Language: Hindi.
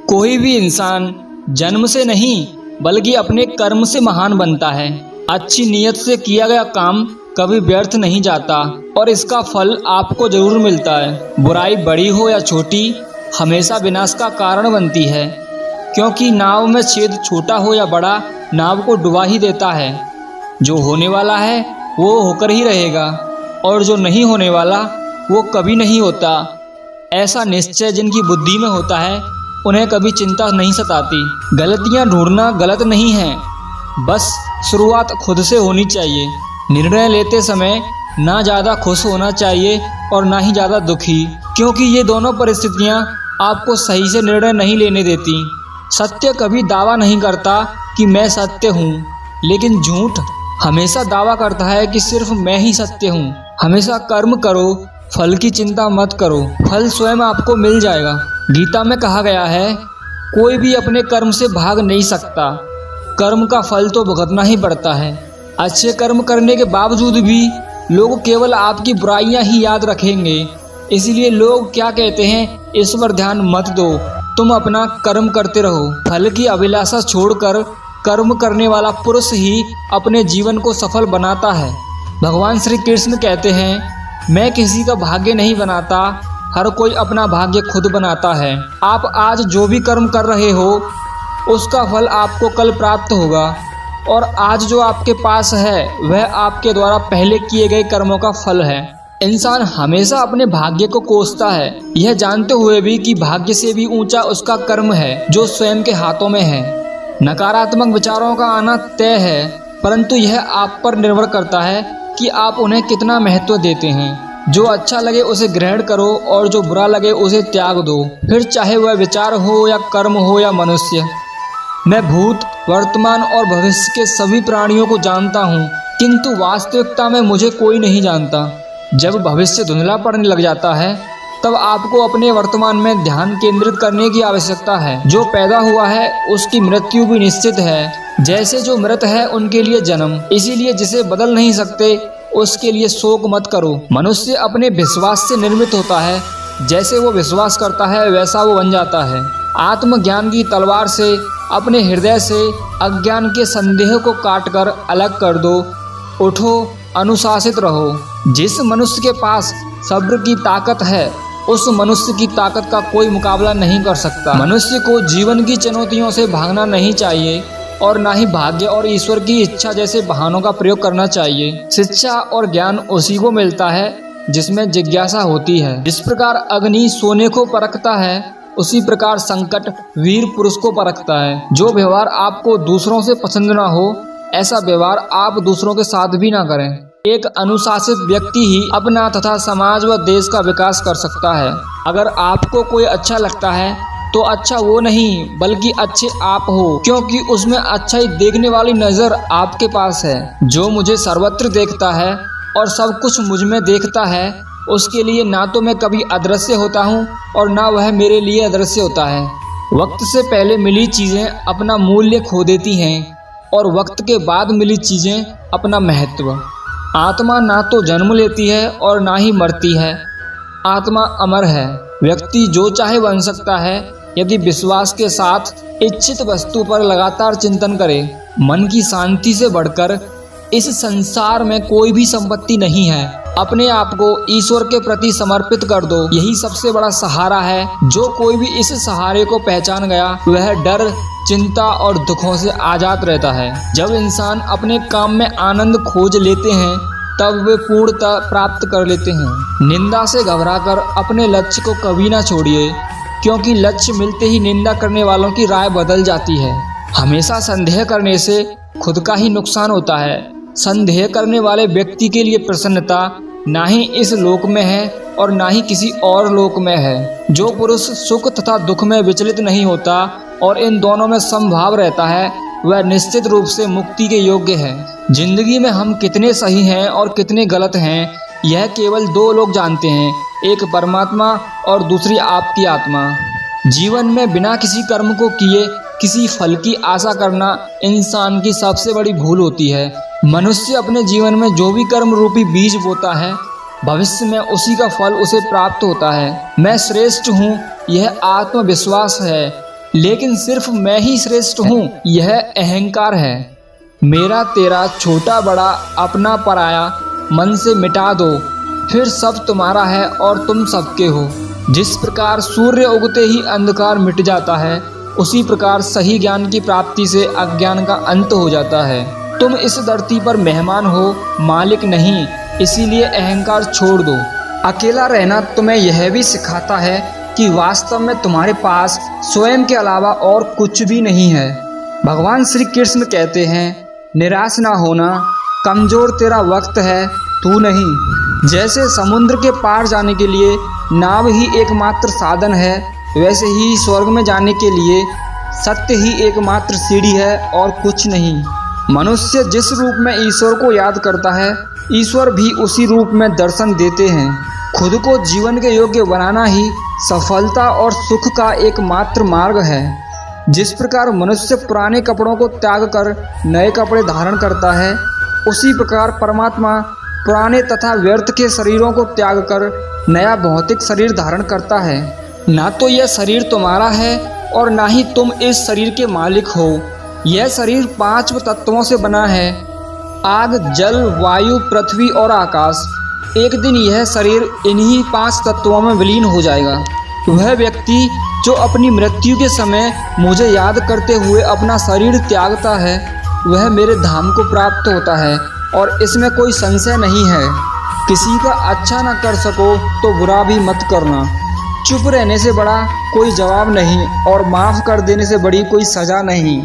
कोई भी इंसान जन्म से नहीं बल्कि अपने कर्म से महान बनता है। अच्छी नीयत से किया गया काम कभी व्यर्थ नहीं जाता और इसका फल आपको जरूर मिलता है। बुराई बड़ी हो या छोटी हमेशा विनाश का कारण बनती है, क्योंकि नाव में छेद छोटा हो या बड़ा नाव को डुबा ही देता है। जो होने वाला है वो होकर ही रहेगा और जो नहीं होने वाला वो कभी नहीं होता। ऐसा निश्चय जिनकी बुद्धि में होता है उन्हें कभी चिंता नहीं सताती। गलतियां ढूंढना गलत नहीं है, बस शुरुआत खुद से होनी चाहिए। निर्णय लेते समय ना ज़्यादा खुश होना चाहिए और ना ही ज़्यादा दुखी, क्योंकि ये दोनों परिस्थितियां आपको सही से निर्णय नहीं लेने देती। सत्य कभी दावा नहीं करता कि मैं सत्य हूँ, लेकिन झूठ हमेशा दावा करता है कि सिर्फ मैं ही सत्य हूँ। हमेशा कर्म करो, फल की चिंता मत करो, फल स्वयं आपको मिल जाएगा। गीता में कहा गया है, कोई भी अपने कर्म से भाग नहीं सकता, कर्म का फल तो भुगतना ही पड़ता है। अच्छे कर्म करने के बावजूद भी लोग केवल आपकी बुराइयां ही याद रखेंगे। इसलिए लोग क्या कहते हैं, इस पर ध्यान मत दो, तुम अपना कर्म करते रहो। फल की अभिलाषा छोड़कर कर्म करने वाला पुरुष ही अपने जीवन को सफल बनाता है। भगवान श्री कृष्ण कहते हैं, मैं किसी का भाग्य नहीं बनाता, हर कोई अपना भाग्य खुद बनाता है। आप आज जो भी कर्म कर रहे हो उसका फल आपको कल प्राप्त होगा, और आज जो आपके पास है वह आपके द्वारा पहले किए गए कर्मों का फल है। इंसान हमेशा अपने भाग्य को कोसता है, यह जानते हुए भी कि भाग्य से भी ऊंचा उसका कर्म है जो स्वयं के हाथों में है। नकारात्मक विचारों का आना तय है, परंतु यह आप पर निर्भर करता है कि आप उन्हें कितना महत्व देते हैं। जो अच्छा लगे उसे ग्रहण करो और जो बुरा लगे उसे त्याग दो, फिर चाहे वह विचार हो या कर्म हो या मनुष्य। मैं भूत, वर्तमान और भविष्य के सभी प्राणियों को जानता हूँ, किंतु वास्तविकता में मुझे कोई नहीं जानता। जब भविष्य धुंधला पड़ने लग जाता है तब आपको अपने वर्तमान में ध्यान केंद्रित करने की आवश्यकता है। जो पैदा हुआ है उसकी मृत्यु भी निश्चित है, जैसे जो मृत है उनके लिए जन्म। इसीलिए जिसे बदल नहीं सकते उसके लिए शोक मत करो। मनुष्य अपने विश्वास से निर्मित होता है, जैसे वो विश्वास करता है वैसा वो बन जाता है। आत्मज्ञान की तलवार से अपने हृदय से अज्ञान के संदेह को काटकर अलग कर दो। उठो, अनुशासित रहो। जिस मनुष्य के पास सब्र की ताकत है उस मनुष्य की ताकत का कोई मुकाबला नहीं कर सकता। मनुष्य को जीवन की चुनौतियों से भागना नहीं चाहिए और ना ही भाग्य और ईश्वर की इच्छा जैसे बहानों का प्रयोग करना चाहिए। शिक्षा और ज्ञान उसी को मिलता है जिसमें जिज्ञासा होती है। जिस प्रकार अग्नि सोने को परखता है, उसी प्रकार संकट वीर पुरुष को परखता है। जो व्यवहार आपको दूसरों से पसंद ना हो, ऐसा व्यवहार आप दूसरों के साथ भी ना करें। एक अनुशासित व्यक्ति ही अपना तथा समाज व देश का विकास कर सकता है। अगर आपको कोई अच्छा लगता है तो अच्छा वो नहीं बल्कि अच्छे आप हो, क्योंकि उसमें अच्छाई देखने वाली नजर आपके पास है। जो मुझे सर्वत्र देखता है और सब कुछ मुझ में देखता है, उसके लिए ना तो मैं कभी अदृश्य होता हूँ और ना वह मेरे लिए अदृश्य होता है। वक्त से पहले मिली चीज़ें अपना मूल्य खो देती हैं और वक्त के बाद मिली चीज़ें अपना महत्व। आत्मा ना तो जन्म लेती है और ना ही मरती है, आत्मा अमर है। व्यक्ति जो चाहे बन सकता है यदि विश्वास के साथ इच्छित वस्तु पर लगातार चिंतन करे। मन की शांति से बढ़कर इस संसार में कोई भी संपत्ति नहीं है। अपने आप को ईश्वर के प्रति समर्पित कर दो, यही सबसे बड़ा सहारा है। जो कोई भी इस सहारे को पहचान गया वह डर, चिंता और दुखों से आजाद रहता है। जब इंसान अपने काम में आनंद खोज लेते हैं तब वे पूर्णता प्राप्त कर लेते हैं। निंदा से घबराकर अपने लक्ष्य को कभी ना छोड़िए, क्योंकि लक्ष्य मिलते ही निंदा करने वालों की राय बदल जाती है। हमेशा संदेह करने से खुद का ही नुकसान होता है। संदेह करने वाले व्यक्ति के लिए प्रसन्नता ना ही इस लोक में है और ना ही किसी और लोक में है। जो पुरुष सुख तथा दुख में विचलित नहीं होता और इन दोनों में समभाव रहता है, वह निश्चित रूप से मुक्ति के योग्य है। जिंदगी में हम कितने सही हैं और कितने गलत हैं, यह केवल दो लोग जानते हैं, एक परमात्मा और दूसरी आपकी आत्मा। जीवन में बिना किसी कर्म को किए किसी फल की आशा करना इंसान की सबसे बड़ी भूल होती है। मनुष्य अपने जीवन में जो भी कर्म रूपी बीज बोता है, भविष्य में उसी का फल उसे प्राप्त होता है। मैं श्रेष्ठ हूँ, यह आत्मविश्वास है लेकिन सिर्फ मैं ही श्रेष्ठ हूँ, यह अहंकार है। मेरा तेरा छोटा बड़ा अपना पराया मन से मिटा दो, फिर सब तुम्हारा है और तुम सबके हो। जिस प्रकार सूर्य उगते ही अंधकार मिट जाता है, उसी प्रकार सही ज्ञान की प्राप्ति से अज्ञान का अंत हो जाता है। तुम इस धरती पर मेहमान हो, मालिक नहीं, इसीलिए अहंकार छोड़ दो। अकेला रहना तुम्हें यह भी सिखाता है कि वास्तव में तुम्हारे पास स्वयं के अलावा और कुछ भी नहीं है। भगवान श्री कृष्ण कहते हैं, निराश ना होना, कमजोर तेरा वक्त है, तू नहीं। जैसे समुद्र के पार जाने के लिए नाव ही एकमात्र साधन है, वैसे ही स्वर्ग में जाने के लिए सत्य ही एकमात्र सीढ़ी है और कुछ नहीं। मनुष्य जिस रूप में ईश्वर को याद करता है, ईश्वर भी उसी रूप में दर्शन देते हैं। खुद को जीवन के योग्य बनाना ही सफलता और सुख का एकमात्र मार्ग है। जिस प्रकार मनुष्य पुराने कपड़ों को त्याग कर नए कपड़े धारण करता है, उसी प्रकार परमात्मा पुराने तथा व्यर्थ के शरीरों को त्याग कर नया भौतिक शरीर धारण करता है। ना तो यह शरीर तुम्हारा है और ना ही तुम इस शरीर के मालिक हो। यह शरीर 5 तत्वों से बना है, आग, जल, वायु, पृथ्वी और आकाश। एक दिन यह शरीर इन्हीं 5 तत्वों में विलीन हो जाएगा। वह व्यक्ति जो अपनी मृत्यु के समय मुझे याद करते हुए अपना शरीर त्यागता है, वह मेरे धाम को प्राप्त होता है और इसमें कोई संशय नहीं है। किसी का अच्छा न कर सको तो बुरा भी मत करना। चुप रहने से बड़ा कोई जवाब नहीं और माफ़ कर देने से बड़ी कोई सज़ा नहीं।